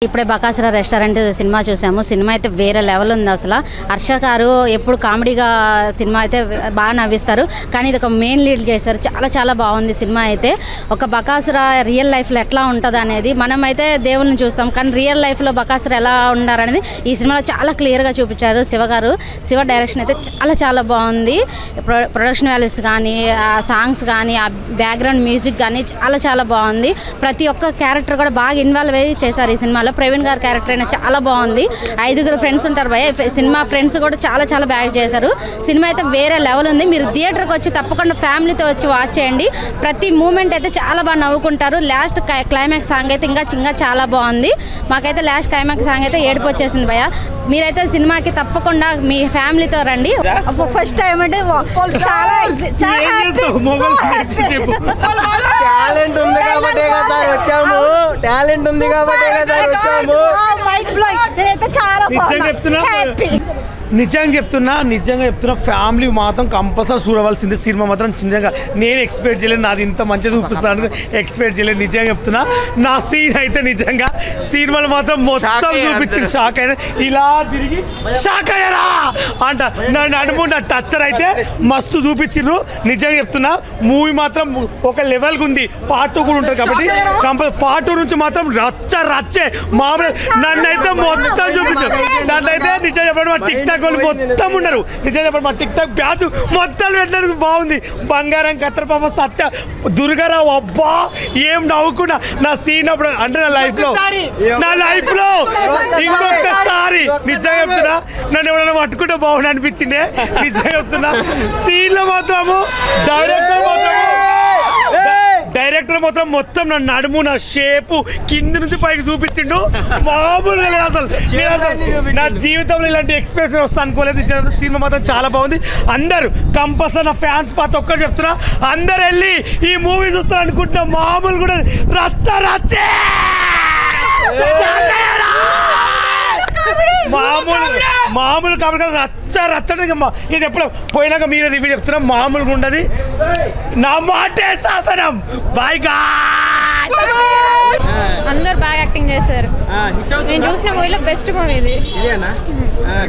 ఇప్పుడే Bakasura restaurant cinema చూసాము. Cinema అయితే వేరే లెవెల్ ఉంది. అసలు హర్ష గారు ఎప్పుడు కామెడీగా సినిమా అయితే బాగా నవ్విస్తారు, కానీ ఇది ఒక మెయిన్ లీడ్ చేశారు. చాలా చాలా బాగుంది సినిమా అయితే. ఒక బకాసుర రియల్ లైఫ్లో ఎట్లా ఉంటుంది అనేది, మనమైతే దేవుళ్ళని చూస్తాం, కానీ రియల్ లైఫ్లో బకాసుర ఎలా ఉండారనేది ఈ సినిమాలో చాలా క్లియర్గా చూపించారు శివ గారు. శివ డైరెక్షన్ అయితే చాలా చాలా బాగుంది. ప్రొడక్షన్ వాల్యూస్ కానీ, ఆ సాంగ్స్ కానీ, ఆ బ్యాక్గ్రౌండ్ మ్యూజిక్ కానీ చాలా చాలా బాగుంది. ప్రతి ఒక్క క్యారెక్టర్ కూడా బాగా ఇన్వాల్వ్ అయ్యి చేశారు ఈ సినిమాలో. ప్రవీణ్ గారి క్యారెక్టర్ అయినా చాలా బాగుంది. 5 ఫ్రెండ్స్ ఉంటారు భయ, సినిమా ఫ్రెండ్స్ కూడా చాలా చాలా బాగా చేశారు. సినిమా అయితే వేరే లెవెల్ ఉంది. మీరు థియేటర్కి వచ్చి తప్పకుండా ఫ్యామిలీతో వచ్చి వాచ్ చేయండి. ప్రతి మూమెంట్ అయితే చాలా బాగా నవ్వుకుంటారు. లాస్ట్ క్లైమాక్స్ సాంగ్ అయితే ఇంకా చాలా బాగుంది. మాకైతే లాస్ట్ క్లైమాక్స్ సాంగ్ అయితే ఏడుపు వచ్చేసింది భయ. మీరైతే సినిమాకి తప్పకుండా మీ ఫ్యామిలీతో రండి. ఫస్ట్ టైం అంటే చాలా టాలెంట్ ఉంది కాబట్టి వచ్చాము. టాలెంట్ ఉంది కాబట్టి నిజంగా చెప్తున్నా ఫ్యామిలీ మాత్రం కంపల్సరీ చూడవలసింది సినిమా మాత్రం. నిజంగా నేను ఎక్స్పెక్ట్ చేయలేదు, నాది ఇంత మంచిగా చూపిస్తాను ఎక్స్పెక్ట్ చేయలేదు. నిజంగా చెప్తున్నా, నా సీన్ అయితే నిజంగా సినిమాలు మాత్రం మొత్తం చూపించి షాక్ అయినా, ఇలా తిరిగి షాక్ అయ్యారా అంట. నా నడుము నా టచ్చర్ అయితే మస్తు చూపించిండ్రు. నిజంగా చెప్తున్నా, మూవీ మాత్రం ఒక లెవెల్గా ఉంది. పార్ట్ 2 కూడా ఉంటుంది కాబట్టి పార్ట్ 2 నుంచి మాత్రం రచ్చే మామూలు నన్నైతే మొత్తం చూపించారు. దాంట్లో అయితే నిజంగా చెప్పడం టిక్ టాక్ వాళ్ళు మొత్తం ఉన్నారు. నిజంగా చెప్పండి, మా టిక్ టాక్ బ్యాచ్ మొత్తం పెట్టినందుకు బాగుంది. బంగారం కత్రపాప సత్య దుర్గారావు అబ్బా ఏం నవ్వుకున్నా. నా సీన్ అప్పుడు అంటే నా లైఫ్ లో ఇంకొకసారి నిజంగా చెప్తున్నా, నన్ను ఎవరైనా పట్టుకుంటే బాగుండు అనిపించిండే. నిజంగా చెప్తున్నా, సీన్ లో మాత్రము డైరెక్టర్ మొత్తం నా నడుము, నా షేపు కింద నుంచి పైకి చూపించిండు. మామూలుగా లేదు అసలు. నా జీవితంలో ఇలాంటి ఎక్స్ప్రెషన్ వస్తా అనుకోలేదు. సినిమా మాత్రం చాలా బాగుంది. అందరు కంపల్సరీ నా ఫ్యాన్స్ ప్రతి ఒక్కరు చెప్తున్నా, అందరు వెళ్ళి ఈ మూవీ చూస్తారు అనుకుంటున్నా. మామూలు కూడా రచ్చే మామూలు కాబట్టి రచ్చండి. ఇది ఎప్పుడు పోయినాక మీరే రివ్యూ చెప్తున్నా. మామూలుగా ఉండదు. నా మాటే శాసనం. Bye guys. అందరు బాగా యాక్టింగ్ చేశారు. నేను చూసిన మూవీలో బెస్ట్ మూవీ ఇది.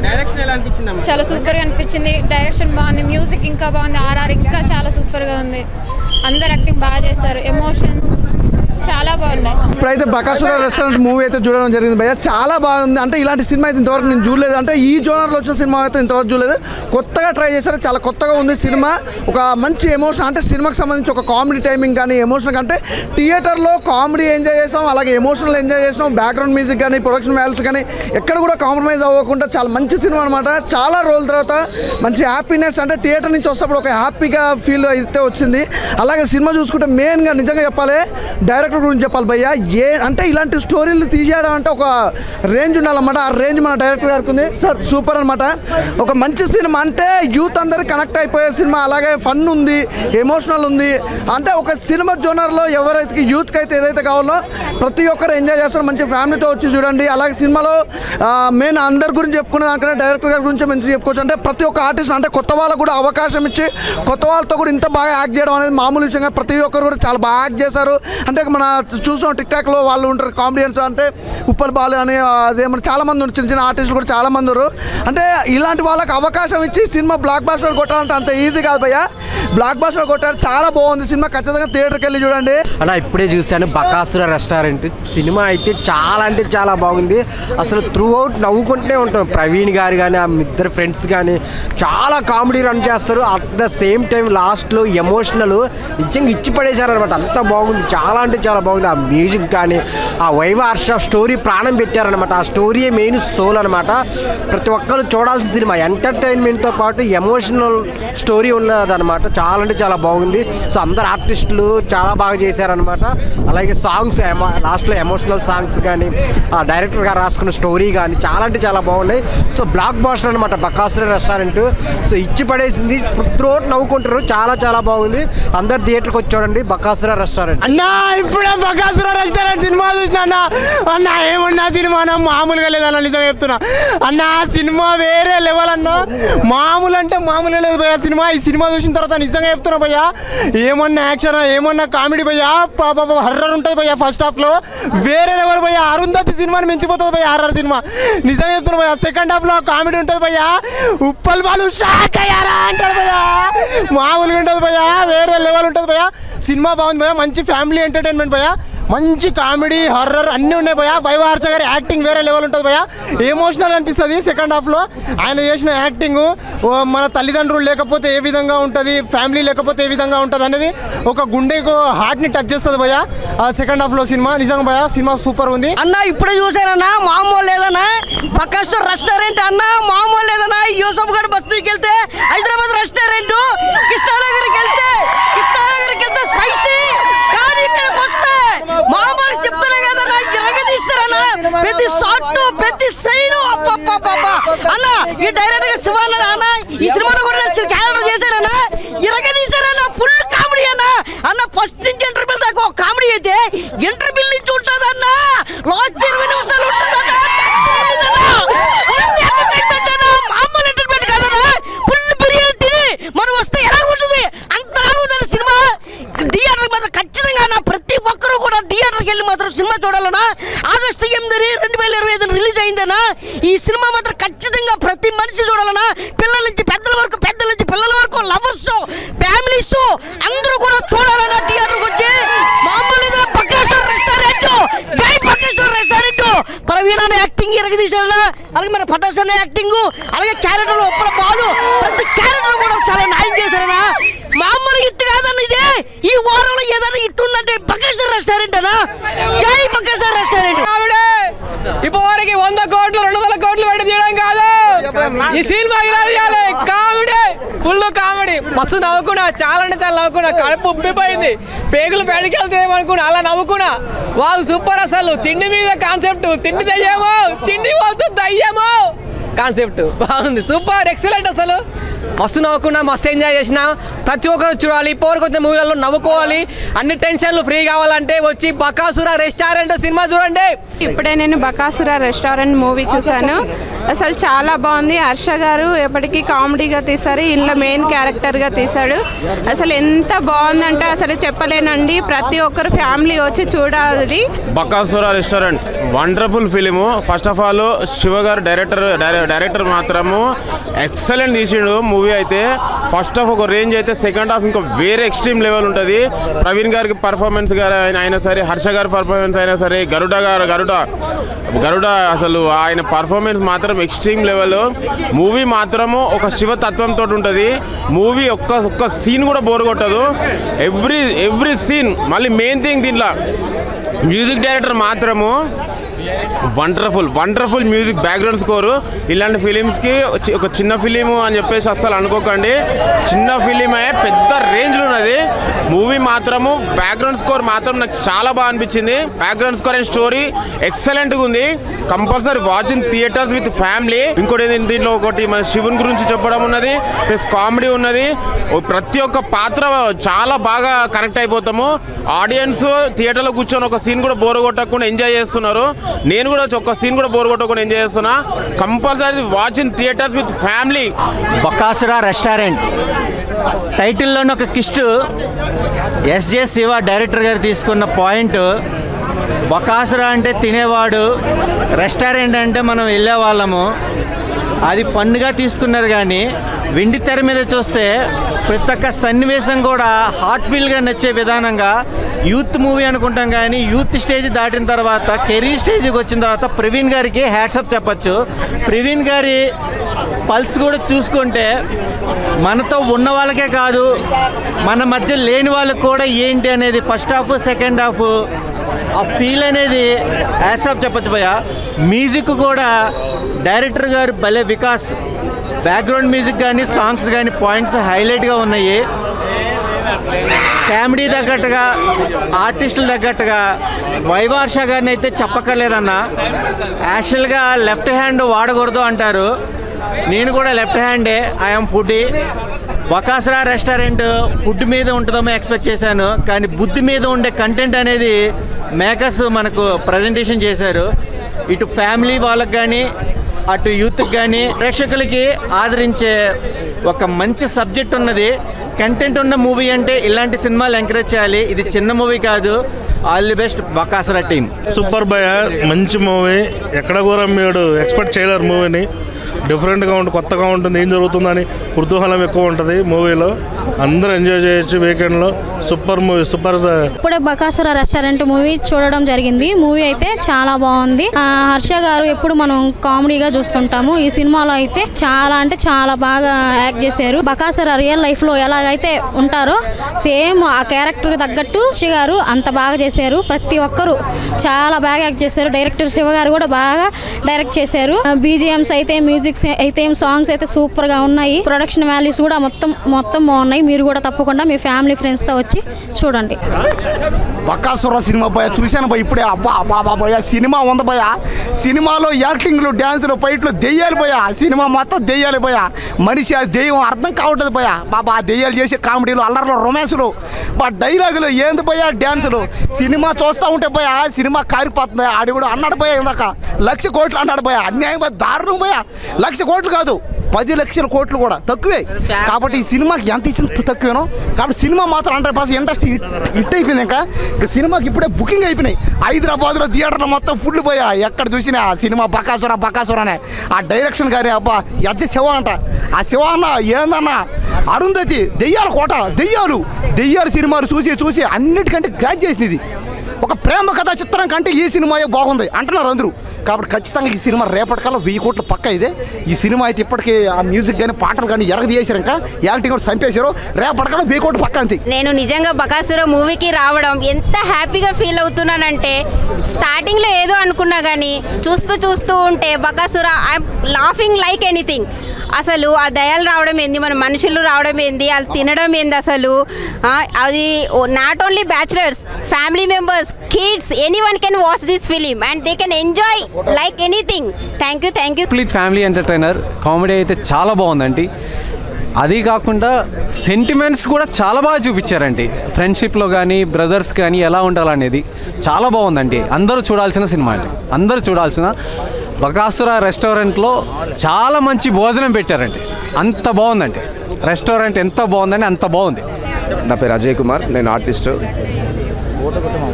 డైరెక్షన్ ఎలా అనిపించింది? చాలా సూపర్గా అనిపించింది. డైరెక్షన్ బాగుంది, మ్యూజిక్ ఇంకా బాగుంది, ఆర్ఆర్ ఇంకా చాలా సూపర్గా ఉంది. అందరు యాక్టింగ్ బాగా చేశారు. ఎమోషన్స్ చాలా బాగున్నాయి. ఇప్పుడైతే బకాసుర రెస్టారెంట్ మూవీ అయితే చూడడం జరిగింది భయ్య. చాలా బాగుంది. అంటే ఇలాంటి సినిమా అయితే ఇంతవరకు నేను చూడలేదు. అంటే ఈ జోనర్లో వచ్చిన సినిమా అయితే ఇంతవరకు చూడలేదు. కొత్తగా ట్రై చేశారు. చాలా కొత్తగా ఉంది సినిమా. ఒక మంచి ఎమోషన్, అంటే సినిమాకి సంబంధించి ఒక కామెడీ టైమింగ్ కానీ ఎమోషన్ అంటే థియేటర్లో కామెడీ ఎంజాయ్ చేస్తాం, అలాగే ఎమోషనల్ ఎంజాయ్ చేస్తాం. బ్యాక్గ్రౌండ్ మ్యూజిక్ కానీ, ప్రొడక్షన్ వాల్యూస్ కానీ ఎక్కడ కూడా కాంప్రమైజ్ అవ్వకుండా చాలా మంచి సినిమా అనమాట. చాలా రోజుల తర్వాత మంచి హ్యాపీనెస్, అంటే థియేటర్ నుంచి వస్తేప్పుడు ఒక హ్యాపీగా ఫీల్ అయితే వచ్చింది. అలాగే సినిమా చూసుకుంటే మెయిన్గా నిజంగా చెప్పాలి, డైరెక్టర్ గురించి చెప్పాలి భయ్య. అంటే ఇలాంటి స్టోరీలు తీసేయడం అంటే ఒక రేంజ్ ఉండాలన్నమాట. ఆ రేంజ్ మన డైరెక్టర్ గారికి ఉంది సార్. సూపర్ అనమాట. ఒక మంచి సినిమా, అంటే యూత్ అందరు కనెక్ట్ అయిపోయే సినిమా. అలాగే ఫన్ ఉంది, ఎమోషనల్ ఉంది. అంటే ఒక సినిమా జోనర్లో ఎవరైతే యూత్కి అయితే ఏదైతే కావాలో ప్రతి ఒక్కరు ఎంజాయ్ చేస్తారు. మంచి ఫ్యామిలీతో వచ్చి చూడండి. అలాగే సినిమాలో మెయిన్ అందరి గురించి చెప్పుకునే దానికన్నా డైరెక్టర్ గారి గురించి మంచి చెప్పుకోవచ్చు. అంటే ప్రతి ఒక్క ఆర్టిస్ట్, అంటే కొత్త వాళ్ళకు కూడా అవకాశం ఇచ్చి కొత్త వాళ్ళతో కూడా ఇంత బాగా యాక్ట్ చేయడం అనేది మామూలు విషయంగా ప్రతి ఒక్కరు కూడా చాలా బాగా యాక్ట్ చేశారు. అంటే మన చూసాం టిక్ టాక్లో వాళ్ళు ఉంటారు కామెడియన్స్, అంటే ఉప్పల్ బాలు అని అదేమన్నా చాలా మంది ఉన్నారు, చిన్న ఆర్టిస్టులు కూడా చాలా మంది ఉన్నారు. అంటే ఇలాంటి వాళ్ళకి అవకాశం ఇచ్చి సినిమా బ్లాక్ బాస్టర్ కొట్టాలంటే అంత ఈజీ కాదు భయ్య. బ్లాక్ బాస్టర్ కొట్టారు. చాలా బాగుంది సినిమా. ఖచ్చితంగా థియేటర్కి వెళ్ళి చూడండి. అలా ఇప్పుడే చూశాను బకాసుర రెస్టారెంట్ సినిమా అయితే చాలా అంటే చాలా బాగుంది. అసలు త్రూ అవుట్ నవ్వుకుంటూనే ఉంటాం. ప్రవీణ్ గారు కానీ, ఆ ఇద్దరు ఫ్రెండ్స్ కానీ చాలా కామెడీ రన్ చేస్తారు. అట్ ద సేమ్ టైం లాస్ట్లో ఎమోషనల్ నిజంగా ఇచ్చి పడేశారనమాట. అంత బాగుంది. చాలా అంటే చాలా బాగుంది. ఆ మ్యూజిక్ కానీ, ఆ వైవ హర్ష స్టోరీ ప్రాణం పెట్టారనమాట. ఆ స్టోరీయే మెయిన్ సోల్ అనమాట. ప్రతి ఒక్కరు చూడాల్సిన సినిమా. ఎంటర్టైన్మెంట్తో పాటు ఎమోషనల్ స్టోరీ ఉన్నదనమాట. చాలా అంటే చాలా బాగుంది. సో అందరు ఆర్టిస్టులు చాలా బాగా చేశారనమాట. అలాగే సాంగ్స్ లాస్ట్లో ఎమోషనల్ సాంగ్స్ కానీ, ఆ డైరెక్టర్ గారు రాసుకున్న స్టోరీ కానీ చాలా అంటే చాలా బాగున్నాయి. సో బ్లాక్ బాస్టర్ అనమాట బకాసుర రెస్టారెంట్. సో ఇచ్చి పడేసింది. త్రోట్ నవ్వుకుంటారు. చాలా చాలా బాగుంది. అందరు థియేటర్కి వచ్చి చూడండి బకాసుర రెస్టారెంట్. అన్నా ఇప్పుడే బకాసుర రెస్టారెంట్ సినిమా చూసినా అన్న, ఏమన్నా సినిమా అన్న మామూలుగా లేదన్న. నిజం చెప్తున్నా అన్న, సినిమా వేరే లెవెల్ అన్న. మామూలు అంటే మామూలుగా లేదు భయ్యా సినిమా. ఈ సినిమా చూసిన తర్వాత నిజంగా చెప్తున్నా భయ్యా, ఏమన్నా యాక్షన్, ఏమన్నా కామెడీ భయ్యా, హర్రర్ ఉంటుంది భయ్యా. ఫస్ట్ హాఫ్లో వేరే లెవెల్ భయ్యా. అరుంధతి సినిమాని మించిపోతుంది భయ్య ఆర్ఆర్ సినిమా. నిజంగా చెప్తున్నా భయ్య. సెకండ్ హాఫ్లో కామెడీ ఉంటుంది భయ్య. ఉప్పల్ వాళ్ళు షాక్ అయ్యారా అంటారు భయ్య. మామూలుగా ఉంటుంది భయ్య, వేరే లెవెల్ ఉంటుంది భయ్య. సినిమా బాగుంది భయ్య, మంచి ఫ్యామిలీ ఎంటర్టైన్మెంట్ భయ్య. మంచి కామెడీ హర్రర్ అన్నీ ఉన్నాయి భయ్య. వైవ హర్ష గారి యాక్టింగ్ వేరే లెవెల్ ఉంటుంది భయ్య. ఎమోషనల్ అనిపిస్తుంది సెకండ్ హాఫ్లో. ఆయన చేసిన యాక్టింగ్ మన తల్లిదండ్రులు లేకపోతే ఏ విధంగా ఉంటుంది, ఫ్యామిలీ లేకపోతే ఏ విధంగా ఉంటుంది అనేది ఒక గుండెకు హార్ట్ని టచ్ చేస్తుంది భయ్య ఆ సెకండ్ హాఫ్లో సినిమా. నిజంగా భయ్య సినిమా సూపర్ ఉంది అన్న. ఇప్పుడే చూసానన్నా, మామూలు లేదన్నా. పక్కస్తో రెస్టారెంట్ అన్న, మామూలు లేదన్నా. యూసఫ్ గఢ్ బస్తీకి వెళ్తే హైదరాబాద్ రెస్టారెంట్, కృష్ణానగర్కి వెళ్తే స్పైసీ. కానీ ఇక్కడికి వస్తే మామూలు చెప్తానే కదన్నా, ఇరగదీస్తారన్నా. ప్రతి షాట్ ప్రతి సైన్ అన్న. ఈ డైరెక్టర్ గా శివాన్న అన్న ఈ సినిమాలో కూడా క్యారెక్టర్ చేశారన్నా, ఇరగదీశారన్నా. ఫుల్ కామెడీ అన్న. ఫస్ట్ నుంచి ఇంటర్వ్యూల్ దాకా కామెడీ అయితే ఇంటర్వ్యూల్ నుంచి ఉంటుంది అన్న. లాస్ట్ 20 నిమిషాలు ఉంటుంది అన్న. మామూలు ఎంటర్టైన్మెంట్ కాదన్నా. ఫుల్ బిర్యానీ తిని మనం వస్తే ఎలా ఉంటుంది అంతలా ఉంటుంది సినిమా. థియేటర్ మాత్రం ఖచ్చితంగా అన్న ప్రతి ఒక్కరూ కూడా థియేటర్కి వెళ్ళి మాత్రం సినిమా చూడాలన్నా. ఆగస్టు 8, 2025 రిలీజ్ అయిందన్నా. ఈ సినిమా మాత్రం ఖచ్చితంగా ప్రతి మనిషి చూడాలన్నా. పిల్లల నుంచి పెద్దల వరకు, పెద్దల నుంచి పిల్లల వరకు, లవర్స్, ఫ్యామిలీస్ అందరూ కూడా చూడాలన్నా థియేటర్కి వచ్చి. మామూలు పక్కేశ్వర రెస్టారెంట్, జై పక్కేశ్వర రెస్టారెంట్. ప్రవీణ యాక్టింగ్ ఎరగదీశారన్నా. అలాగే మన పటాస్ అనే యాక్టింగ్, అలాగే క్యారెక్టర్ ఒప్పల బాలు, ప్రతి క్యారెక్టర్ కూడా చాలా న్యాయం చేశారన్నా. మామూలు ఇట్టు కాదన్న ఇది. ఈ వారంలో ఏదైనా ఇట్టు ఉందంటే పక్కేశ్వర రెస్టారెంట్ అన్నా. జై పక్కేశ్వర రెస్టారెంట్. ఇప్పటివరకు 100 కోట్లు 200 కోట్లు పెట్టి చేయడం కాదు. ఈ సినిమా ఇలా చేయాలి. Comedy, full comedy. మస్తు నవ్వుకున్నా, చాలా అంటే చాలా నవ్వుకున్నా. కడుపు ఉబ్బిపోయింది, పేగులు బయటకు వెళ్తాయేమనుకున్నా, అలా నవ్వుకున్నా. వాళ్ళు సూపర్. అసలు తిండి మీద కాన్సెప్ట్, తిండి దయ్యమో, తిండి పోతూ దయ్యమో కాన్సెప్ట్ బాగుంది. Super, excellent. అసలు మస్తు నవ్వుకున్నా, మస్తు ఎంజాయ్ చేసిన. ప్రతి ఒక్కరు చూడాలి. పోరుకు వచ్చిన మూవీలలో నవ్వుకోవాలి. అన్ని టెన్షన్లు ఫ్రీ కావాలంటే వచ్చి బకాసుర రెస్టారెంట్ సినిమా చూడండి. ఇప్పుడే నేను బకాసుర రెస్టారెంట్ మూవీ చూశాను. అసలు చాలా బాగుంది. హర్ష గారు ఎప్పటికీ కామెడీగా తీశారు, ఇంట్లో మెయిన్ క్యారెక్టర్గా తీశాడు. అసలు ఎంత బాగుందంటే అసలు చెప్పలేనండి. ప్రతి ఒక్కరు ఫ్యామిలీ వచ్చి చూడాలి. Bakasura restaurant wonderful film. First of all Shiva గారు డైరెక్టర్ మాత్రము ఎక్సలెంట్ తీసిండు మూవీ అయితే. ఫస్ట్ హాఫ్ ఒక రేంజ్ అయితే, సెకండ్ హాఫ్ ఇంకా వేరే ఎక్స్ట్రీమ్ లెవెల్ ఉంటుంది. ప్రవీణ్ గారికి పర్ఫార్మెన్స్ అయినా సరే, హర్ష గారి పర్ఫార్మెన్స్ అయినా సరే, గరుడ అసలు ఆయన పర్ఫార్మెన్స్ మాత్రం ఎక్స్ట్రీమ్ లెవెల్. మూవీ మాత్రము ఒక శివతత్వంతో ఉంటుంది. మూవీ ఒక్క సీన్ కూడా బోర్ కొట్టదు. Every scene. మళ్ళీ మెయిన్ థింగ్ దీంట్లో మ్యూజిక్ డైరెక్టర్ మాత్రము వండర్ఫుల్ మ్యూజిక్, బ్యాక్గ్రౌండ్ స్కోరు. ఇలాంటి ఫిలిమ్స్కి ఒక చిన్న ఫిలిము అని చెప్పేసి అస్సలు అనుకోకండి. చిన్న ఫిలిమే పెద్ద రేంజ్లో ఉన్నది. మూవీ మాత్రము బ్యాక్గ్రౌండ్ స్కోర్ మాత్రం నాకు చాలా బాగా అనిపించింది. బ్యాక్గ్రౌండ్ స్కోర్ అండ్ స్టోరీ ఎక్సలెంట్గా ఉంది. Compulsory watch in theatres with family. ఇంకోటి దీంట్లో ఒకటి మన శివుని గురించి చెప్పడం ఉన్నది, ప్లస్ కామెడీ ఉన్నది. ప్రతి ఒక్క పాత్ర చాలా బాగా కనెక్ట్ అయిపోతాము. ఆడియన్స్ థియేటర్లో కూర్చొని ఒక సీన్ కూడా బోర్ కొట్టకుండా ఎంజాయ్ చేస్తున్నారు. నేను కూడా ఒక్క సీన్ కూడా బోర్ కొట్టకుండా ఎంజాయ్ చేస్తున్నా. Compulsory watch in theatres with family. Bakasura restaurant టైటిల్లోని ఒక కిస్ట్ ఎస్జే శివ డైరెక్టర్ గారు తీసుకున్న పాయింట్. బకాసుర అంటే తినేవాడు, రెస్టారెంట్ అంటే మనం వెళ్ళేవాళ్ళము. అది ఫన్గా తీసుకున్నారు. కానీ వెండి తెర మీద చూస్తే ప్రతి ఒక్క సన్నివేశం కూడా హార్ట్ఫుల్గా నచ్చే విధానంగా యూత్ మూవీ అనుకుంటాం. కానీ యూత్ స్టేజ్ దాటిన తర్వాత, కెరీర్ స్టేజ్కి వచ్చిన తర్వాత ప్రవీణ్ గారికి హ్యాట్సప్ చెప్పచ్చు. ప్రవీణ్ గారి పల్స్ కూడా చూసుకుంటే మనతో ఉన్న వాళ్ళకే కాదు, మన మధ్య లేని వాళ్ళకి కూడా ఏంటి అనేది ఫస్ట్ హాఫ్ సెకండ్ హాఫ్ ఆ ఫీల్ అనేది హ్యాట్సప్ చెప్పచ్చు భయ్య. మ్యూజిక్ కూడా డైరెక్టర్ గారు భలే వికాస్. బ్యాక్గ్రౌండ్ మ్యూజిక్ కానీ సాంగ్స్ కానీ పాయింట్స్ హైలైట్గా ఉన్నాయి. కామెడీ తగ్గట్టుగా, ఆర్టిస్టులు తగ్గట్టుగా. వైవ హర్ష గారిని అయితే చెప్పక్కర్లేదన్న. యాక్చువల్గా లెఫ్ట్ హ్యాండ్ వాడకూడదు అంటారు. నేను కూడా లెఫ్ట్ హ్యాండే. I'm foodie. Bakasura restaurant food మీద ఉంటుందేమో ఎక్స్పెక్ట్ చేశాను. కానీ బుద్ధి మీద ఉండే కంటెంట్ అనేది మేకర్స్ మనకు ప్రజెంటేషన్ చేశారు. ఇటు ఫ్యామిలీ వాళ్ళకి కానీ, అటు యూత్కి కానీ, ప్రేక్షకులకి ఆదరించే ఒక మంచి సబ్జెక్ట్ ఉన్నది. కంటెంట్ ఉన్న మూవీ అంటే ఇలాంటి సినిమాలు ఎంకరేజ్ చేయాలి. ఇది చిన్న మూవీ కాదు. All the best Bakasura team. Super భయ, మంచి మూవీ. ఎక్కడ కూడా మీరు ఎక్స్పెక్ట్ చేయలేరు మూవీని. డిఫరెంట్గా ఉంటుంది, కొత్తగా ఉంటుంది, ఏం జరుగుతుందని కుతూహలం ఎక్కువ ఉంటుంది మూవీలో. అందరూ ఎంజాయ్ చేయొచ్చు వీకెండ్లో. Super movie, super. ఇప్పుడే బకాసురా రెస్టారెంట్ మూవీ చూడడం జరిగింది. మూవీ అయితే చాలా బాగుంది. హర్ష గారు ఎప్పుడు మనం కామెడీగా చూస్తుంటాము, ఈ సినిమాలో అయితే చాలా అంటే చాలా బాగా యాక్ట్ చేశారు. బకాసురా రియల్ లైఫ్ లో ఎలాగైతే ఉంటారో సేమ్ ఆ క్యారెక్టర్ తగ్గట్టు హర్ష గారు అంత బాగా చేశారు. ప్రతి ఒక్కరు చాలా బాగా యాక్ట్ చేశారు. డైరెక్టర్ శివ గారు కూడా బాగా డైరెక్ట్ చేశారు. బీజిఎంస్ అయితే, మ్యూజిక్ అయితే, సాంగ్స్ అయితే సూపర్ గా ఉన్నాయి. ప్రొడక్షన్ వాల్యూస్ కూడా మొత్తం బాగున్నాయి. మీరు కూడా తప్పకుండా మీ ఫ్యామిలీ ఫ్రెండ్స్ తో వచ్చి చూడండి. బకాసురా సినిమా పోయా చూశాను పోయి ఇప్పుడే. అబ్బా అబ్బా పోయా సినిమా ఉంది పోయా. సినిమాలో యాక్టింగ్లు, డ్యాన్సులు, ఫైట్లు దెయ్యాలు పోయా. సినిమా మొత్తం దెయ్యాలు పోయా. మనిషి ఆ దెయ్యం అర్థం కావట్లేదు పోయా. బాబా దెయ్యాలు చేసే కామెడీలు, అల్లర్లు, రొమాన్సులు, డైలాగులు ఏంది పోయా, డ్యాన్సులు. సినిమా చూస్తూ ఉంటే పోయా సినిమా కారిపోతుంది. ఆడి కూడా అన్నాడు పోయా ఇందాక 1,00,000 కోట్లు అన్నాడు పోయా. అన్యాయం దారుణం పోయా. 1,00,000 కోట్లు కాదు, 10 లక్షల కోట్లు కూడా తక్కువే. కాబట్టి ఈ సినిమాకి ఎంత ఇచ్చిన తక్కువేనో. కాబట్టి సినిమా మాత్రం 100% ఇండస్ట్రీ హిట్ అయిపోయింది. ఇంకా సినిమాకి ఇప్పుడే బుకింగ్ అయిపోయినాయి. హైదరాబాద్లో థియేటర్లో మొత్తం ఫుల్ పోయా. ఎక్కడ చూసినా సినిమా బకాసురానే. ఆ డైరెక్షన్ గారి అబ్బా ఎజ్జ శివ అంట. ఆ శివ అన్న ఏందన్నా, అరుంధతి, దెయ్యాల కోట, దెయ్యాలు సినిమాలు చూసి అన్నిటికంటే గ్రాజ్ చేసింది. ఒక ప్రేమ కథా చిత్రం కంటే ఈ సినిమా బాగుంది అంటున్నారు అందరూ. కాబట్టి ఖచ్చితంగా ఈ సినిమా రేపటికల్లా 1000 కోట్ల పక్క ఇదే. ఈ సినిమా అయితే ఇప్పటికీ ఆ మ్యూజిక్ కానీ పాటలు కానీ ఎరగదీసారు, ఇంకా యాక్టింగ్ కూడా చంపేశారు. రేపటికల్లా 1000 కోట్ల పక్క అంతే. నేను నిజంగా బకాసురా మూవీకి రావడం ఎంత హ్యాపీగా ఫీల్ అవుతున్నానంటే, స్టార్టింగ్లో ఏదో అనుకున్నా కానీ చూస్తూ ఉంటే Bakasura I'm laughing like anything. అసలు ఆ దయాలు రావడం ఏంది, మన మనుషులు రావడం ఏంది, వాళ్ళు తినడం ఏంది, అసలు అది not only bachelors, family members, kids, anyone can watch this film and they can enjoy like anything. Thank you. Complete family entertainer. Comedy అయితే చాలా బాగుందండి. అది కాకుండా సెంటిమెంట్స్ కూడా చాలా బాగా చూపించారండి. ఫ్రెండ్షిప్లో కానీ బ్రదర్స్ కానీ ఎలా ఉండాలనేది చాలా బాగుందండి. అందరూ చూడాల్సిన సినిమా అండి. అందరూ చూడాల్సిన. బకాసురా రెస్టారెంట్లో చాలా మంచి భోజనం పెట్టారండి. అంత బాగుందండి రెస్టారెంట్. ఎంత బాగుందండి, అంత బాగుంది. నా పేరు అజయ్ కుమార్, నేను ఆర్టిస్టు.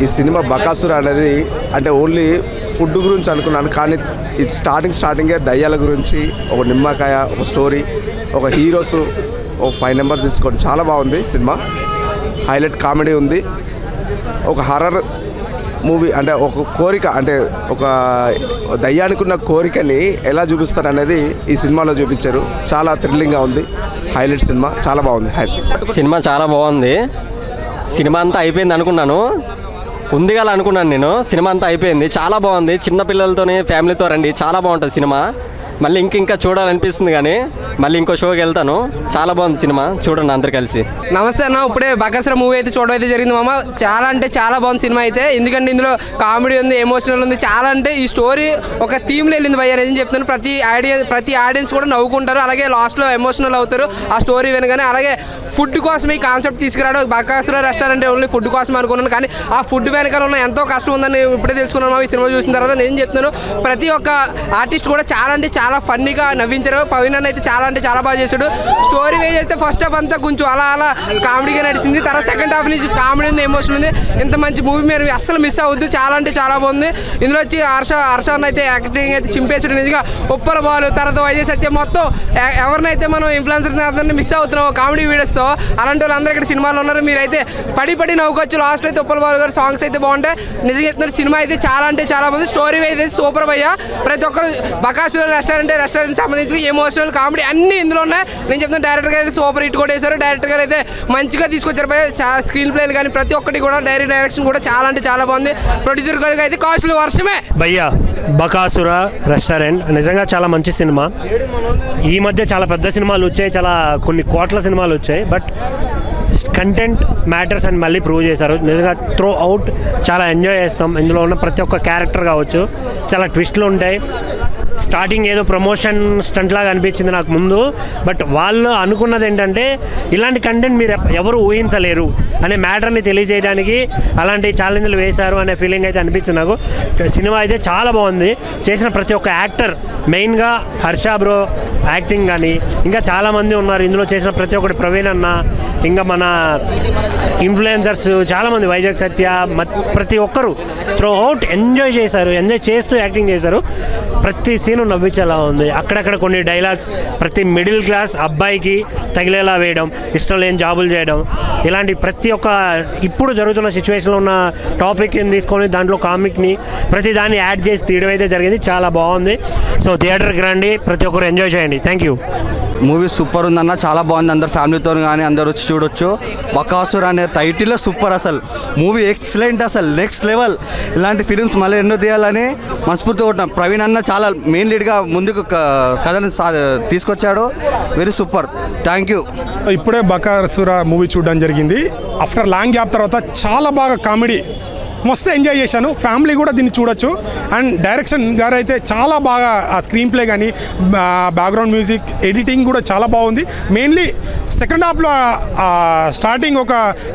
ఈ సినిమా బకాసురా అనేది అంటే ఓన్లీ ఫుడ్ గురించి అనుకున్నాను, కానీ ఇట్ స్టార్టింగే దయ్యాల గురించి, ఒక నిమ్మకాయ, ఒక స్టోరీ, ఒక హీరోస్, ఒక 5 మెంబర్స్ తీసుకోండి. చాలా బాగుంది సినిమా. హైలైట్ కామెడీ ఉంది. ఒక హర్రర్ మూవీ, అంటే ఒక కోరిక, అంటే ఒక దయ్యానికి ఉన్న కోరికని ఎలా చూపిస్తారు అనేది ఈ సినిమాలో చూపించారు. చాలా థ్రిల్లింగ్గా ఉంది. హైలైట్ సినిమా, చాలా బాగుంది. సినిమా చాలా బాగుంది. సినిమా అంతా అయిపోయింది అనుకున్నాను, ఉంది కదా అనుకున్నాను నేను. సినిమా అంతా అయిపోయింది, చాలా బాగుంది. చిన్నపిల్లలతోని ఫ్యామిలీతో రండి, చాలా బాగుంటుంది సినిమా. మళ్ళీ ఇంకా చూడాలనిపిస్తుంది, కానీ మళ్ళీ ఇంకో షోకి వెళ్తాను. చాలా బాగుంది సినిమా, చూడండి అందరు కలిసి. నమస్తే అన్న, ఇప్పుడే బకాసురా మూవీ అయితే చూడడం అయితే జరిగింది మామ. చాలా అంటే చాలా బాగుంది సినిమా అయితే. ఎందుకంటే ఇందులో కామెడీ ఉంది, ఎమోషనల్ ఉంది. చాలా అంటే ఈ స్టోరీ ఒక థీమ్లో వెళ్ళింది భయ్య, నేను చెప్తాను. ప్రతి ఆడియన్స్ కూడా నవ్వుకుంటారు, అలాగే లాస్ట్లో ఎమోషనల్ అవుతారు ఆ స్టోరీ వినగానే. అలాగే ఫుడ్ కోసం ఈ కాన్సెప్ట్ తీసుకురావడం. బకాసురా రెస్టారెంట్ ఓన్లీ ఫుడ్ కోసం అనుకున్నాను, కానీ ఆ ఫుడ్ వెనకాల ఉన్న ఎంతో కష్టం ఉందని ఇప్పుడే తెలుసుకున్నాను మా ఈ సినిమా చూసిన తర్వాత. నేను చెప్తున్నాను, ప్రతి ఒక్క ఆర్టిస్ట్ కూడా చాలా అంటే చాలా ఫన్నీగా నవ్వించారు. పవన్ అన్న అయితే చాలా అంటే చాలా బాగా చేశాడు. స్టోరీ వేజ్ అయితే ఫస్ట్ హాఫ్ అంతా కొంచెం అలా కామెడీగా నడిచింది. తర్వాత సెకండ్ హాఫ్ నుంచి కామెడీ ఉంది, ఎమోషన్ ఉంది. ఇంత మంచి మూవీ మీరు అస్సలు మిస్ అవ్వద్దు. చాలా అంటే చాలా బాగుంది. ఇందులో వచ్చి హర్ష అన్న అయితే యాక్టింగ్ అయితే చింపేసాడు నిజంగా. ఉప్పల బాలు, తర్వాత వైజయ్ సత్యం, మొత్తం ఎవరినైతే మనం ఇన్ఫ్లుయెన్సర్స్ అందరినీ మిస్ అవుతున్నాం కామెడీ వీడియోస్తో, అలాంటి వాళ్ళందరూ ఇక్కడ సినిమాలో ఉన్నారు. మీరైతే పడి నవ్వుకోవచ్చు. లాస్ట్ అయితే ఉప్పల బాలు గారు సాంగ్స్ అయితే బాగుంటాయి. నిజంగా చెప్తున్నారు, సినిమా అయితే చాలా అంటే చాలా బాగుంది. స్టోరీ అయితే సూపర్ భయ్య. ప్రతి ఒక్కరు బకాసురా రెస్టారెంట్ సంబంధించి ఎమోషనల్ కామెడీ అన్ని ఇందులో ఉన్నాయి. నేను చెప్తాను, డైరెక్టర్ గారు అయితే సూపర్ హిట్ కూడా వేశారు. డైరెక్టర్ గారు అయితే మంచిగా తీసుకొచ్చారు భయ్య. స్క్రీన్ ప్లేలు కానీ ప్రతి ఒక్కటి కూడా, డైరెక్షన్ కూడా చాలా అంటే చాలా బాగుంది. ప్రొడ్యూసర్ గారికి అయితే కాస్ట్లు వర్షమే భయ్యా. బకాసురా రెస్టారెంట్ నిజంగా చాలా మంచి సినిమా. ఈ మధ్య చాలా పెద్ద సినిమాలు వచ్చాయి, చాలా కొన్ని కోట్ల సినిమాలు వచ్చాయి, బట్ కంటెంట్ మ్యాటర్స్ అని మళ్ళీ ప్రూవ్ చేశారు. నిజంగా త్రూ అవుట్ చాలా ఎంజాయ్ చేస్తాం. ఇందులో ఉన్న ప్రతి ఒక్క క్యారెక్టర్ కావచ్చు, చాలా ట్విస్ట్లు ఉంటాయి. స్టార్టింగ్ ఏదో ప్రమోషన్ స్టంట్ లాగా అనిపించింది నాకు ముందు. బట్ వాళ్ళు అనుకున్నది ఏంటంటే ఇలాంటి కంటెంట్ మీరు ఎవరు ఊహించలేరు అనే మ్యాటర్ని తెలియజేయడానికి అలాంటి ఛాలెంజ్లు వేశారు అనే ఫీలింగ్ అయితే అనిపించింది నాకు. సినిమా అయితే చాలా బాగుంది. చేసిన ప్రతి ఒక్క యాక్టర్, మెయిన్గా హర్ష బ్రో యాక్టింగ్ కానీ, ఇంకా చాలామంది ఉన్నారు ఇందులో చేసిన ప్రతి ఒక్కటి, ప్రవీణ్ అన్న, ఇంకా మన ఇన్ఫ్లుయెన్సర్స్ చాలామంది, వైజాగ్ సత్య, ప్రతి ఒక్కరు త్రూ అవుట్ ఎంజాయ్ చేశారు. ఎంజాయ్ చేస్తూ యాక్టింగ్ చేశారు. ప్రతి సీను నవ్వించేలా ఉంది. అక్కడక్కడ కొన్ని డైలాగ్స్ ప్రతి మిడిల్ క్లాస్ అబ్బాయికి తగిలేలా వేయడం, ఇష్టం లేని జాబులు చేయడం, ఇలాంటి ప్రతి ఒక్క ఇప్పుడు జరుగుతున్న సిచ్యువేషన్లో ఉన్న టాపిక్ని తీసుకొని దాంట్లో కామిక్ని ప్రతి దాన్ని యాడ్ చేసి తీయడం అయితే జరిగింది. చాలా బాగుంది. సో థియేటర్కి రండి, ప్రతి ఒక్కరు ఎంజాయ్ చేయండి. Thank you. మూవీ సూపర్ ఉందన్న, చాలా బాగుంది. అందరు ఫ్యామిలీతో కానీ అందరు వచ్చి చూడొచ్చు. బకాసుర అనే టైటిల్ సూపర్. అసలు మూవీ ఎక్సలెంట్, అసలు నెక్స్ట్ లెవెల్. ఇలాంటి ఫిలిమ్స్ మళ్ళీ ఎన్నో తీయాలని మనస్ఫూర్తిగా ఉంటాం. ప్రవీణ్ అన్న చాలా మెయిన్ లీడ్గా ముందుకు కథను తీసుకొచ్చాడు. Very super. Thank you. ఇప్పుడే బకాసుర మూవీ చూడడం జరిగింది. ఆఫ్టర్ లాంగ్ గ్యాప్ తర్వాత చాలా బాగా కామెడీ, మస్తు ఎంజాయ్ చేశాను. ఫ్యామిలీ కూడా దీన్ని చూడొచ్చు. అండ్ డైరెక్షన్ గారు అయితే చాలా బాగా, ఆ స్క్రీన్ ప్లే కానీ, బ్యాక్గ్రౌండ్ మ్యూజిక్, ఎడిటింగ్ కూడా చాలా బాగుంది. మెయిన్లీ సెకండ్ హాఫ్లో స్టార్టింగ్ ఒక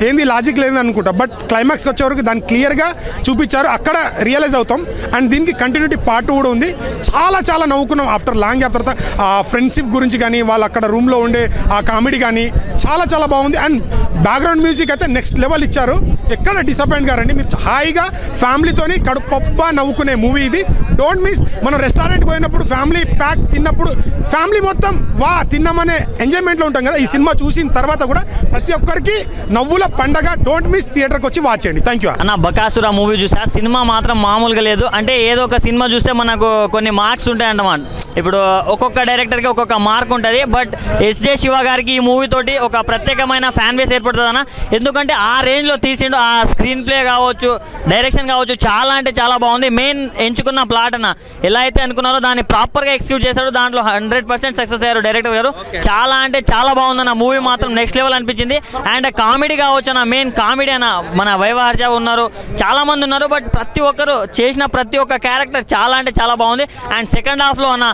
ఏంది లాజిక్ లేదని అనుకుంటా, బట్ క్లైమాక్స్కి వచ్చేవరకు దాన్ని క్లియర్గా చూపించారు. అక్కడ రియలైజ్ అవుతాం. అండ్ దీనికి కంటిన్యూటీ పార్ట్ కూడా ఉంది. చాలా చాలా నవ్వుకున్నాం ఆఫ్టర్ లాంగ్ గ్యాప్ తర్వాత. ఆ ఫ్రెండ్షిప్ గురించి కానీ, వాళ్ళు అక్కడ రూమ్లో ఉండే ఆ కామెడీ కానీ చాలా చాలా బాగుంది. అండ్ బ్యాక్గ్రౌండ్ మ్యూజిక్ అయితే నెక్స్ట్ లెవెల్ ఇచ్చారు. ఎక్కడ డిసప్పాయింట్ గారండి. మీరు హాయిగా ఫ్యామిలీతోని కడుపబ్బా నవ్వుకునే మూవీ ఇది. Don't miss. మనం రెస్టారెంట్ పోయినప్పుడు ఫ్యామిలీ ప్యాక్ తిన్నప్పుడు ఫ్యామిలీ మొత్తం వా తిన్నామనే ఎంజాయ్మెంట్లో ఉంటాం కదా. ఈ సినిమా చూసిన తర్వాత కూడా ప్రతి ఒక్కరికి నవ్వుల పండగ. Don't miss. థియేటర్కి వచ్చి వాచ్ చేయండి. Thank you. అన్న బకాసుర మూవీ చూసా. సినిమా మాత్రం మామూలుగా లేదు. అంటే ఏదో ఒక సినిమా చూస్తే మనకు కొన్ని మార్క్స్ ఉంటాయన్నమాట. ఇప్పుడు ఒక్కొక్క డైరెక్టర్కి ఒక్కొక్క మార్క్ ఉంటుంది. బట్ ఎస్జే శివ గారికి ఈ మూవీ తోటి ఒక ప్రత్యేకమైన ఫ్యాన్ బేస్ ఏర్పడుతుంది అన్న. ఎందుకంటే ఆ రేంజ్లో తీసిండు. ఆ స్క్రీన్ ప్లే కావచ్చు, డైరెక్షన్ కావచ్చు, చాలా అంటే చాలా బాగుంది. మెయిన్ ఎంచుకున్న ప్లాట్ అన్న ఎలా అయితే అనుకున్నారో దాన్ని ప్రాపర్గా ఎక్స్క్యూట్ చేశాడు. దాంట్లో 100% సక్సెస్ అయ్యారు డైరెక్టర్ గారు. చాలా అంటే చాలా బాగుందన్న. మూవీ మాత్రం నెక్స్ట్ లెవెల్ అనిపించింది. అండ్ కామెడీ కావచ్చు అన్న, మెయిన్ కామెడీ అన్న. మన వైవా హర్ష ఉన్నారు, చాలా మంది ఉన్నారు. బట్ ప్రతి ఒక్కరు చేసిన ప్రతి ఒక్క క్యారెక్టర్ చాలా అంటే చాలా బాగుంది. అండ్ సెకండ్ హాఫ్లో అన్న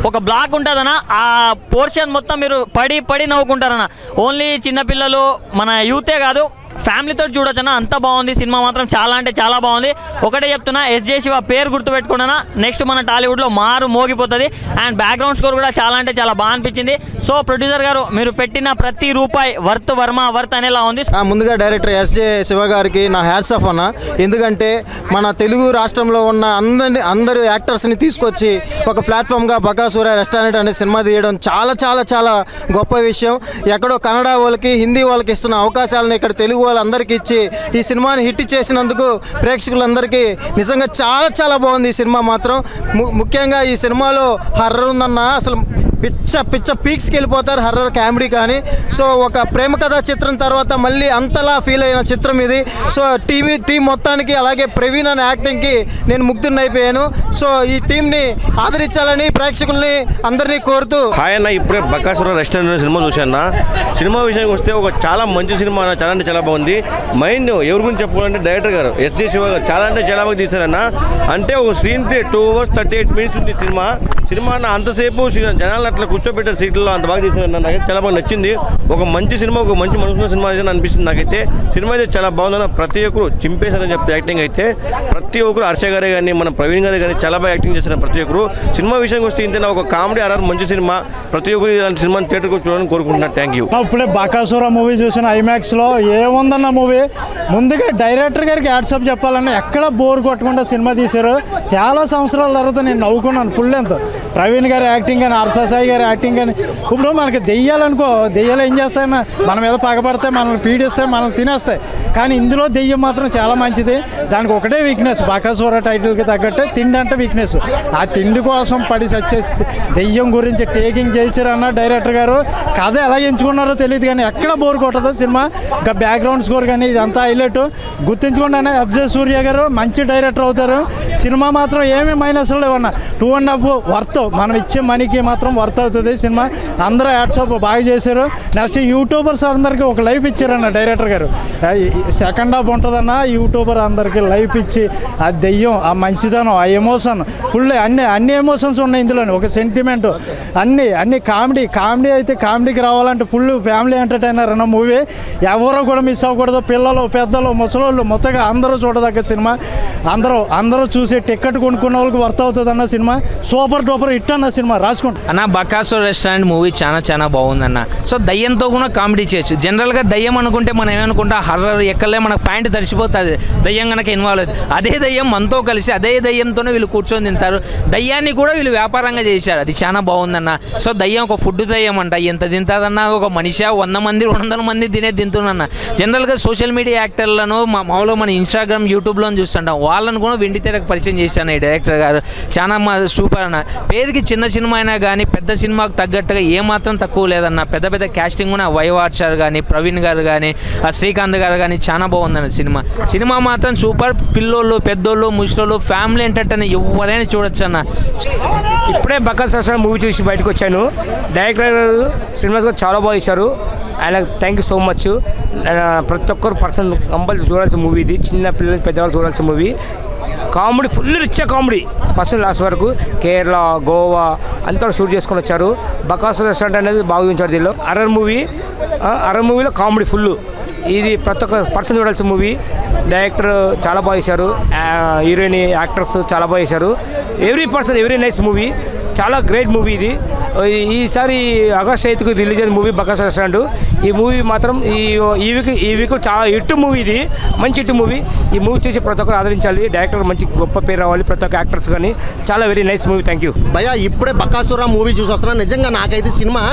ఒక బ్లాక్ ఉంటుందన్న. ఆ పోర్షన్ మొత్తం మీరు పడి నవ్వుకుంటారన్న. ఓన్లీ చిన్నపిల్లలు, మన యూతే కాదు, ఫ్యామిలీతో చూడొచ్చన్నా. అంత బాగుంది సినిమా మాత్రం. చాలా అంటే చాలా బాగుంది. ఒకటే చెప్తున్నా, ఎస్జే శివ పేరు గుర్తుపెట్టుకున్నా. నెక్స్ట్ మన టాలీవుడ్లో మారు మోగిపోతుంది. అండ్ బ్యాక్గ్రౌండ్ స్కోర్ కూడా చాలా అంటే చాలా బాగా అనిపించింది. సో ప్రొడ్యూసర్ గారు, మీరు పెట్టిన ప్రతి రూపాయి వర్త్ వర్త్ అనేలా ఉంది. ముందుగా డైరెక్టర్ ఎస్జే శివ గారికి నా హ్యాట్స్ ఆఫ్ అన్న. ఎందుకంటే మన తెలుగు రాష్ట్రంలో ఉన్న అందరు యాక్టర్స్ని తీసుకొచ్చి ఒక ప్లాట్ఫామ్గా బకాసుర రెస్టారెంట్ అనే సినిమా తీయడం చాలా చాలా చాలా గొప్ప విషయం. ఎక్కడో కన్నడ వాళ్ళకి, హిందీ వాళ్ళకి ఇస్తున్న అవకాశాలను ఇక్కడ తెలుగు వాళ్ళందరికీ ఇచ్చి ఈ సినిమాని హిట్ చేసినందుకు ప్రేక్షకులందరికీ నిజంగా చాలా చాలా బాగుంది ఈ సినిమా మాత్రం. ముఖ్యంగా ఈ సినిమాలో హర్రర్ ఉందన్న. అసలు పిచ్చ పీక్స్కి వెళ్ళిపోతారు హర్రర్ కామెడీ కానీ. సో ఒక ప్రేమ కథా చిత్రం తర్వాత మళ్ళీ అంతలా ఫీల్ అయిన చిత్రం ఇది. సో టీం మొత్తానికి, అలాగే ప్రవీణ్ అనే యాక్టింగ్కి నేను ముగ్ధుని అయిపోయాను. సో ఈ టీంని ఆదరించాలని ప్రేక్షకుల్ని అందరినీ కోరుతూ. హాయ్ అన్న, ఇప్పుడే బకాసుర రెస్టారెంట్ సినిమా చూశాను. సినిమా విషయానికి వస్తే ఒక చాలా మంచి సినిమా అన్న. చాలా అంటే చాలా బాగుంది. మైండ్ ఎవరి గురించి చెప్పుకోవాలంటే డైరెక్టర్ గారు ఎస్జే శివ గారు చాలా అంటే చాలా బాగా తీశారన్న. అంటే ఒక స్క్రీన్ ప్లే 2 hours 38 minutes ఉంది సినిమా అన్న. అంతసేపు జనాలు అట్లా కూర్చోబెట్టారు సీట్లో, అంత బాగా తీశారన్న. నాకైతే చాలా బాగా నచ్చింది. ఒక మంచి సినిమా, ఒక మంచి మనసున్న సినిమా అయితే అనిపిస్తుంది నాకైతే. సినిమా అయితే చాలా బాగుందన్న. ప్రతి ఒక్కరు చింపేశారని చెప్పి యాక్టింగ్ అయితే ప్రతి ఒక్కరు, హర్ష గారే కానీ, మన ప్రవీణ్ గారే కానీ చాలా బాగా యాక్టింగ్ చేశారు ప్రతి ఒక్కరు. సినిమా విషయానికి వస్తే ఇంతేనా, ఒక కామెడీ హర్రర్ మంచి సినిమా. ప్రతి ఒక్కరు ఇలాంటి సినిమాని థియేటర్కి చూడాలని కోరుకుంటున్నాను. Thank you. ఇప్పుడే బకాసుర మూవీ చూసిన ఐమాక్స్లో. ఏముందన్న మూవీ. ముందుగా డైరెక్టర్ గారికి హ్యాట్సప్ చెప్పాలన్నా. ఎక్కడ బోర్ కొట్టకుండా సినిమా తీశారు. చాలా సంవత్సరాల తర్వాత నేను నవ్వుకున్నాను ఫుల్ లెంత్. ప్రవీణ్ గారి యాక్టింగ్ కానీ, హర్ష సాయి గారి యాక్టింగ్ కానీ. ఇప్పుడు మనకి దెయ్యాలనుకో, దెయ్యాలు ఏం చేస్తాయన్నా, మన మీద పగబడతాయి, మనల్ని పీడిస్తాయి, మనల్ని తినేస్తాయి. కానీ ఇందులో దెయ్యం మాత్రం చాలా మంచిది. దానికి ఒకటే వీక్నెస్, బకాసుర టైటిల్కి తగ్గట్టే తిండి అంటే వీక్నెస్. ఆ తిండి కోసం పడి సచ్చేసి దెయ్యం గురించి టేకింగ్ చేశారన్న డైరెక్టర్ గారు. కథ ఎలా ఎంచుకున్నారో తెలియదు కానీ ఎక్కడ బోర్ కొట్టదు సినిమా. ఇంకా బ్యాక్గ్రౌండ్ స్కోర్ కానీ ఇదంతా హైలైట్. గుర్తించుకుంటానే ఎస్జే సూర్య గారు మంచి డైరెక్టర్ అవుతారు. సినిమా మాత్రం ఏమీ మైనస్లు లేవన్న. 2.5 వర్త్. మనం ఇచ్చే మనీకి మాత్రం వర్త్. వర్త్ అవుతుంది సినిమా. అందరూ యాడ్సాప్ బాగా చేశారు. నెక్స్ట్ యూట్యూబర్స్ అందరికీ ఒక లైఫ్ ఇచ్చారన్న డైరెక్టర్ గారు. సెకండ్ హాఫ్ ఉంటుందన్న యూట్యూబర్ అందరికీ లైఫ్ ఇచ్చి ఆ దెయ్యం, ఆ మంచిదనం, ఆ ఎమోషన్ ఫుల్ అన్ని ఎమోషన్స్ ఉన్నాయి ఇందులో. ఒక సెంటిమెంట్ అన్ని కామెడీ అయితే కామెడీకి రావాలంటే ఫుల్ ఫ్యామిలీ ఎంటర్టైనర్ అన్న మూవీ. ఎవరో కూడా మిస్ అవ్వకూడదు. పిల్లలు, పెద్దలు, ముసలోళ్ళు మొత్తంగా అందరూ చూడదగ్గ సినిమా. అందరూ చూసి టికెట్ కొనుక్కున్న వాళ్ళకి వర్త్ అవుతుంది అన్న సినిమా. సూపర్ డూపర్ హిట్ అన్న సినిమా. రాసుకోండి అన్న. బకాసుర రెస్టారెంట్ మూవీ చాలా బాగుందన్న. సో దయ్యంతో కూడా కామెడీ చేయొచ్చు. జనరల్గా దయ్యం అనుకుంటే మనం ఏమనుకుంటా హర్రర్ ఎక్కలే మనకు పాయింట్ తడిసిపోతుంది దయ్యం కనుక ఇన్వాల్వ్ అవుతుంది. అదే దయ్యం మనతో కలిసి అదే దయ్యంతోనే వీళ్ళు కూర్చొని తింటారు. దయ్యాన్ని కూడా వీళ్ళు వ్యాపారంగా చేశారు. అది చాలా బాగుందన్న. సో దయ్యం ఒక ఫుడ్ దయ్యం అంట. ఎంత తింటుందన్న ఒక మనిషి 100 మంది 200 మంది తింటున్నా. జనరల్గా సోషల్ మీడియా యాక్టర్లను మామూలుగా మన ఇన్స్టాగ్రామ్ యూట్యూబ్లో చూస్తుంటాం. వాళ్ళను కూడా వెండి తెరకు పరిచయం చేశాను ఈ డైరెక్టర్ గారు. చాలా సూపర్ అన్న. పేరుకి చిన్న సినిమా అయినా కానీ పెద్ద సినిమాకు తగ్గట్టుగా ఏమాత్రం తక్కువ లేదన్న. పెద్ద క్యాస్టింగ్ కూడా వైవార్చారు కానీ, ప్రవీణ్ గారు కానీ, శ్రీకాంత్ గారు కానీ చాలా బాగుందన్న సినిమా మాత్రం సూపర్. పిల్లోళ్ళు, పెద్దోళ్ళు, ముసలోళ్ళు ఫ్యామిలీ ఎంటర్టైనర్ ఎవరైనా చూడొచ్చు అన్న. ఇప్పుడే బకాసుర మూవీ చూసి బయటకు వచ్చాను. డైరెక్టర్ గారు సినిమాస్ కూడా చాలా బాగా ఇచ్చారు. ఆయన థ్యాంక్ యూ సో మచ్. ప్రతి ఒక్కరు పర్సన్ కంపల్సరీ చూడాల్సిన మూవీ ఇది. చిన్న పిల్లలు పెద్దవాళ్ళు చూడాల్సిన movie. Comedy full rich comedy first last వరకు. కేరళ, గోవా అంతా షూట్ చేసుకొని వచ్చారు. బకాసుర రెస్టారెంట్ అనేది బాగా చూపించారు దీనిలో. హర్రర్ మూవీలో కామెడీ ఫుల్. ఇది ప్రతి ఒక్క పర్సన్ చూడాల్సిన మూవీ. డైరెక్టర్ చాలా బాగా చేశారు. హీరోయిన్, యాక్టర్స్ చాలా బాగా చేశారు. Every nice movie. చాలా గ్రేట్ మూవీ ఇది. ఈసారి ఆగస్ట్ 8కు రిలీజ్ అయిన మూవీ బకాసుర రెస్టారెంట్. ఈ మూవీ మాత్రం ఈ వీక్ చాలా హిట్ మూవీ. ఇది మంచి హిట్ మూవీ. ఈ మూవీ చూసి ప్రతి ఒక్కరు ఆదరించాలి. డైరెక్టర్ మంచి గొప్ప పేరు రావాలి ప్రతి ఒక్క యాక్టర్స్ కానీ. చాలా very nice movie. Thank you భయ్యా. ఇప్పుడే బకాసుర మూవీ చూసి వస్తున్నాను. నిజంగా నాకైతే సినిమా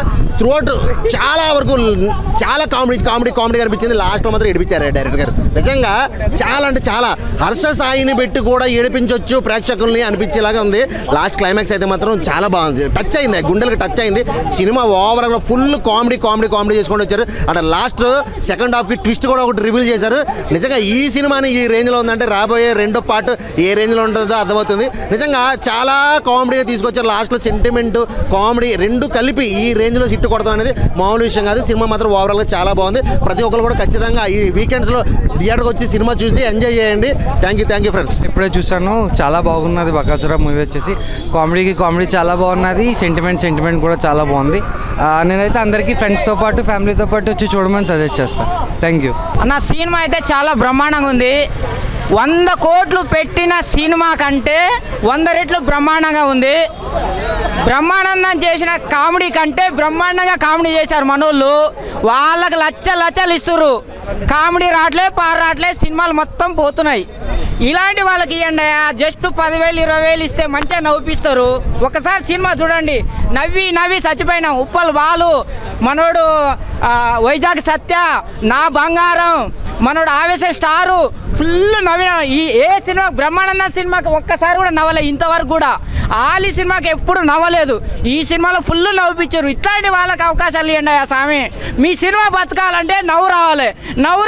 త్రూఅవుట్ చాలా వరకు చాలా కామెడీ అనిపించింది. లాస్ట్లో మాత్రం ఏడిపించారు డైరెక్టర్ గారు. నిజంగా చాలా అంటే చాలా హర్ష సాయిని పెట్టి కూడా ఏడిపించవచ్చు ప్రేక్షకుల్ని అనిపించేలాగా ఉంది. లాస్ట్ క్లైమాక్స్ అయితే మాత్రం చాలా బాగుంది. టచ్ అయింది, గుండెలకు టచ్ అయింది. సినిమా ఓవరాల్గా ఫుల్ కామెడీ చేసుకొని వచ్చారు. అంటే లాస్ట్ సెకండ్ హాఫ్కి ట్విస్ట్ కూడా ఒకటి రివీల్ చేశారు. నిజంగా ఈ సినిమాని ఈ రేంజ్లో ఉందంటే రాబోయే రెండో పార్ట్ ఏ రేంజ్లో ఉంటుందో అర్థమవుతుంది. నిజంగా చాలా కామెడీగా తీసుకొచ్చారు. లాస్ట్లో సెంటిమెంట్, కామెడీ రెండు కలిపి ఈ రేంజ్లో హిట్ కొడతాం అనేది మామూలు విషయం కాదు. సినిమా మాత్రం ఓవరాల్గా చాలా బాగుంది. ప్రతి ఒక్కరు కూడా ఖచ్చితంగా ఈ వీకెండ్స్లో థియేటర్కి వచ్చి సినిమా చూసి ఎంజాయ్ చేయండి. Thank you friends. ఇప్పుడే చూసాను. చాలా బాగున్నది బకాసుర మూవీ వచ్చేసి. కామెడీ చాలా బాగున్నది. సెంటిమెంట్ కూడా చాలా బాగుంది. నేనైతే అందరికీ ఫ్రెండ్స్తో పాటు ఫ్యామిలీతో పాటు వచ్చి చూడమని సజెస్ట్ చేస్తాను. థ్యాంక్ యూ అన్న. సినిమా అయితే చాలా బ్రహ్మాండంగా ఉంది. 100 కోట్లు పెట్టిన సినిమా కంటే 100 రెట్లు బ్రహ్మాండంగా ఉంది. బ్రహ్మానందం చేసిన కామెడీ కంటే బ్రహ్మాండంగా కామెడీ చేశారు మనోళ్ళు. వాళ్ళకి లచ్చలు ఇస్తున్నారు. కామెడీ రావట్లే, పారు రావట్లే, సినిమాలు మొత్తం పోతున్నాయి. ఇలాంటి వాళ్ళకి ఇవ్వండి. జస్ట్ 10,000 20,000 ఇస్తే మంచిగా నవ్విస్తారు. ఒకసారి సినిమా చూడండి. నవ్వి చచ్చిపోయినాం. ఉప్పల్ బాలు, మనోడు వైజాగ్ సత్య, నా బంగారం, మనోడు ఆవేశ స్టారు ఫుల్ నవ్విన. ఏ సినిమా బ్రహ్మానంద సినిమాకి ఒక్కసారి కూడా నవ్వలేదు ఇంతవరకు కూడా. ఆలి సినిమాకి ఎప్పుడు నవ్వలేదు. ఈ సినిమాలో ఫుల్ నవ్విపించారు. ఇట్లాంటి వాళ్ళకి అవకాశాలు ఇవ్వండి స్వామి. మీ సినిమా బతకాలంటే నవ్వు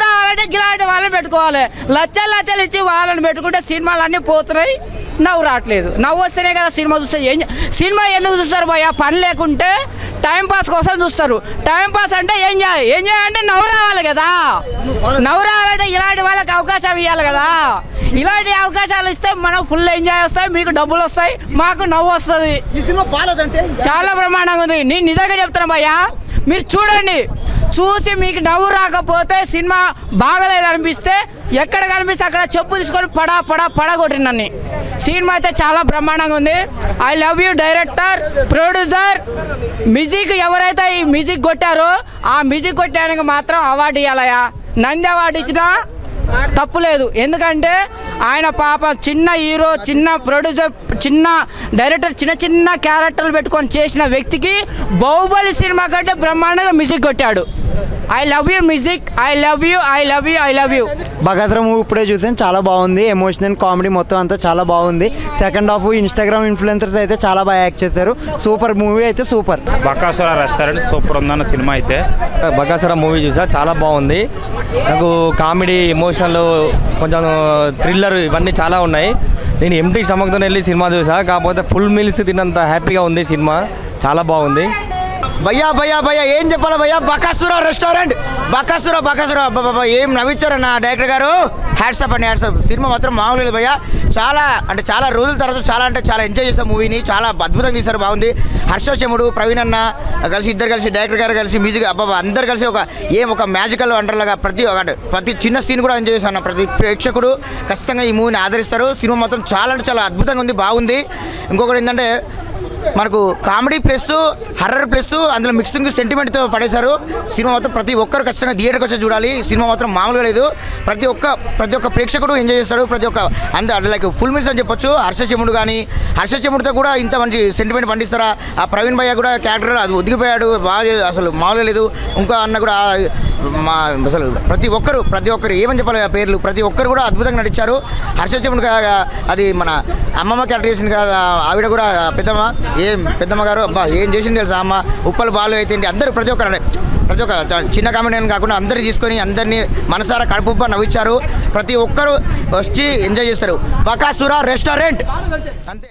రావాలంటే ఇలాంటి వాళ్ళని పెట్టుకోవాలి. లచ్చలు ఇచ్చి వాళ్ళని పెట్టుకుంటే సినిమాలు అన్నీ పోతున్నాయి. నవ్వు రావట్లేదు. నవ్వు వస్తేనే కదా సినిమా చూస్తే. సినిమా ఎందుకు చూస్తారు భయ్యా? పని లేకుంటే టైంపాస్ కోసం చూస్తారు. టైంపాస్ అంటే ఎంజాయ్ అంటే నవ్వు రావాలి కదా. నవ్వు రావాలంటే ఇలాంటి వాళ్ళకి అవకాశం ఇవ్వాలి కదా. ఇలాంటి అవకాశాలు ఇస్తే మనం ఫుల్ ఎంజాయ్ వస్తాయి, మీకు డబ్బులు వస్తాయి, మాకు నవ్వు వస్తుంది. చాలా బ్రహ్మాండంగా ఉంది. నేను నిజంగా చెప్తాను భయ్యా, మీరు చూడండి. చూసి మీకు నవ్వు రాకపోతే సినిమా బాగలేదు అనిపిస్తే ఎక్కడ కనిపిస్తే అక్కడ చెప్పు తీసుకొని పడగొట్టినన్ని. సినిమా అయితే చాలా బ్రహ్మాండంగా ఉంది. I love you director, producer, music. ఎవరైతే ఈ మ్యూజిక్ కొట్టారో ఆ మ్యూజిక్ కొట్టడానికి మాత్రం అవార్డు ఇవ్వాలయా. నంది అవార్డు ఇచ్చినా తప్పులేదు. ఎందుకంటే ఆయన పాప చిన్న హీరో, చిన్న ప్రొడ్యూసర్, చిన్న డైరెక్టర్, చిన్న క్యారెక్టర్లు పెట్టుకొని చేసిన వ్యక్తికి బాహుబలి సినిమా కంటే బ్రహ్మాండంగా మ్యూజిక్ కొట్టాడు. I love you music, I love you, I love you, I love you. Bakasura movie ఇప్పుడే చూసాను, చాలా బాగుంది. ఎమోషనల్ కామెడీ మొత్తం అంతా చాలా బాగుంది. సెకండ్ హాఫ్ ఇన్స్టాగ్రామ్ ఇన్ఫ్లుయెన్సర్స్ అయితే చాలా బాగా యాక్ట్ చేశారు. సూపర్ మూవీ అయితే సూపర్. బకాసుర రెస్టారెంట్ సూపర్ ఉందన్న సినిమా అయితే. బకాసుర మూవీ చూసా, చాలా బాగుంది. నాకు కామెడీ, ఎమోషనల్, కొంచెం థ్రిల్లర్ ఇవన్నీ చాలా ఉన్నాయి. నేను ఎంటీ స్టమక్తో వెళ్ళి సినిమా చూసా, కాకపోతే ఫుల్ మీల్స్ తిన్నంత హ్యాపీగా ఉంది సినిమా, చాలా బాగుంది. భయ్యా భయ్యా భయ్యా ఏం చెప్పాలి భయ్యా, బకాసుర రెస్టారెంట్, బకాసుర బకాసుర బాబా ఏం నవ్వించారన్న డైరెక్టర్ గారు. హ్యాట్సప్ అండి, హ్యాట్సప్. సినిమా మాత్రం మామూలు లేదు భయ్యా. చాలా రోజుల తర్వాత చాలా ఎంజాయ్ చేసాం మూవీని. చాలా అద్భుతంగా తీశారు, బాగుంది. హర్ష చెముడు, ప్రవీణ్ అన్న కలిసి, ఇద్దరు కలిసి, డైరెక్టర్ గారు కలిసి, మ్యూజిక్ అబ్బాబా అందరు కలిసి ఒక మ్యాజికల్ వండర్లాగా ప్రతి చిన్న సీన్ కూడా ఎంజాయ్ చేశాను. ప్రతి ప్రేక్షకుడు ఖచ్చితంగా ఈ మూవీని ఆదరిస్తారు. సినిమా మాత్రం చాలా అద్భుతంగా ఉంది, బాగుంది. ఇంకొకటి ఏంటంటే మనకు కామెడీ ప్లస్ హర్రర్ ప్లస్ అందులో మిక్సింగ్ సెంటిమెంట్తో పడేశారు. సినిమా మాత్రం ప్రతి ఒక్కరు ఖచ్చితంగా థియేటర్కి వచ్చి చూడాలి. సినిమా మాత్రం మామూలుగా లేదు. ప్రతి ఒక్క ప్రేక్షకుడు ఎంజాయ్ చేస్తాడు. లైక్ ఫుల్ మీల్స్ అని చెప్పొచ్చు. హర్ష చెముడుతో కూడా ఇంత మంచి సెంటిమెంట్ పండిస్తారా? ఆ ప్రవీణ్ భయ్య కూడా క్యారెక్టర్ అది ఒదిగిపోయాడు, బాగా అసలు మామూలుగా లేదు. ఇంకో అన్న కూడా అసలు ప్రతి ఒక్కరు ఏమని చెప్పాలి ఆ పేర్లు, ప్రతి ఒక్కరు కూడా అద్భుతంగా నటించారు. హర్ష చెముడు అది మన అమ్మమ్మ క్యారెక్టర్ చేసింది కదా, ఆవిడ కూడా పెద్దమ్మ గారు అబ్బా ఏం చేసింది తెలుసా అమ్మ. ఉప్పల్ బాలు అయితే అందరూ ప్రతి ఒక్క చిన్న కామెడీ కాకుండా అందరూ తీసుకొని అందరినీ మనసారా కడుపుబ్బా నవ్వించారు. ప్రతి ఒక్కరు వచ్చి ఎంజాయ్ చేస్తారు. బకాసుర రెస్టారెంట్ అంతే.